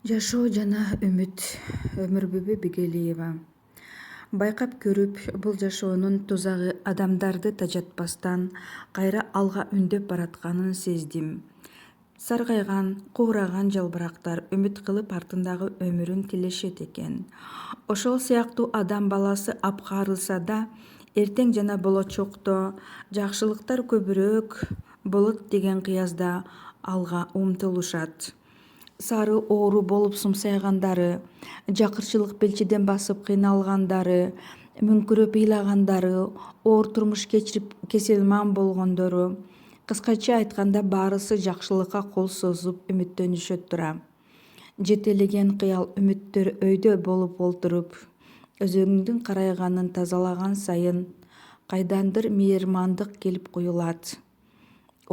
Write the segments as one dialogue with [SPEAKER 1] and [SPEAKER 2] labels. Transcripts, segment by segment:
[SPEAKER 1] Жашоо жана үмүт. Өмүрбүбү Бигелиева. Байкап көрүп, бул жашоонун тузагы адамдарды тажатпастан кайра алга үндөп баратканын сездим. Саргайган, куураган жалбырактар үмүт кылып артындагы өмүрүн тилешет экен. Ошол сыяктуу адам баласы апкарылса да, эртең жана болочокто жакшылыктар көбүрөөк болот деген кыязда алга умтулушат. Сары оору болуп сумсайгандары, жакырчылык белчеден басып кыйналгандары, мүңкүрөп ыйлагандары, оор турмуш кечирип кеселман болгондору, кыскача айтканда баарысы жакшылыкка кол созуп үмүттөнүшөт тура. Жетелеген кыял үмүттөр өйдө болуп олтуруп, өзүңдүн карайганын тазалаган сайын кайдандыр мейирмандык келип куюлат.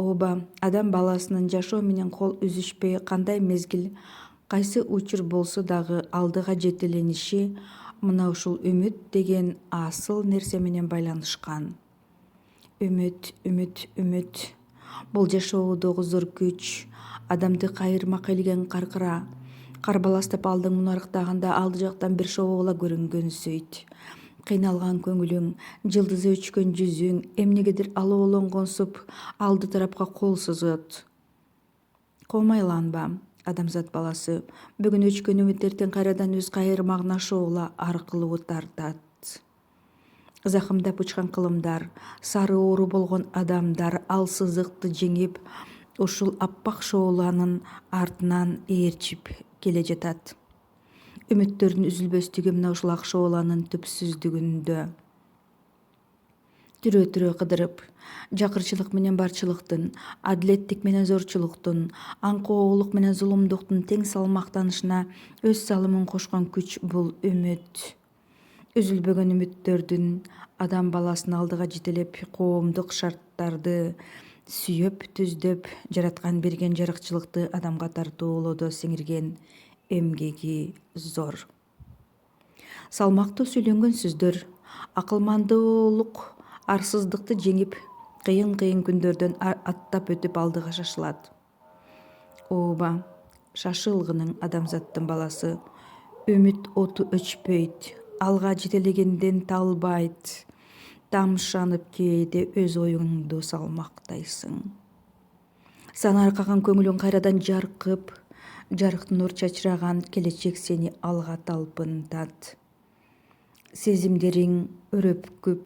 [SPEAKER 1] Ооба, адам баласынын жашоо менен кол үзүшпөй кандай мезгил, кайсы учур болсо дагы алдыга жетелениши мына ушул үмүт деген асыл нерсе менен байланышкан. Үмүт, үмүт, үмүт. Бул жашоодогу зор күч, адамды кайырмак келген каркыра. Кар баластап алдың мунарыктаганда алды жактан бир шобола көрүнгөнсөйт. Кыйналган көңүлүң, жылдызы өчкөн жүзүң, эмнегедир алоолонгонсуп алды тарапка кол созот. Комайланба, адамзат баласы. Бүгүн өчкөн үмүт эртең кайрадан өз кайырмагына шоола аркылуу тартат. Закымдап учкан кылымдар, сары оору болгон адамдар ал сызыкты жеңип, ушул аппак шооланын артынан ээрчип келе жатат. Үмүттөрдүн үзүлбөстүгү мына ушул ак шооланын түпсүздүгүндө. Түрө кыдырып, жакырчылык менен барчылыктын, адилеттик менен зорчулуктун, аңкоолук менен зулумдуктун тең салмактанышына өз салымын кошкон күч бул үмүт. Үзүлбөгөн үмүттөрдүн адам баласын алдыга жетелеп, коомдук шарттарды сүйөп түздөп жараткан берген жарыкчылыкты адамга тартуулоодо сиңирген эмгеги зор. Салмактуу сүйлөнгөн сөздөр, акылмандуулук арсыздыкты жеңип, кыйын күндөрдөн аттап өтүп алдыга шашылат. Ооба, шашылгының адамзаттын баласы. Үмүт оту өчпөйт, алга жетелегенден талбайт. Тамшанып кээде өз оюңду салмактайсың. Сага аркаган көңүлүң кайрадан жаркып, жарык нур чачыраган келечек сени алга талпынтат. Сезимдериң өрөпкүп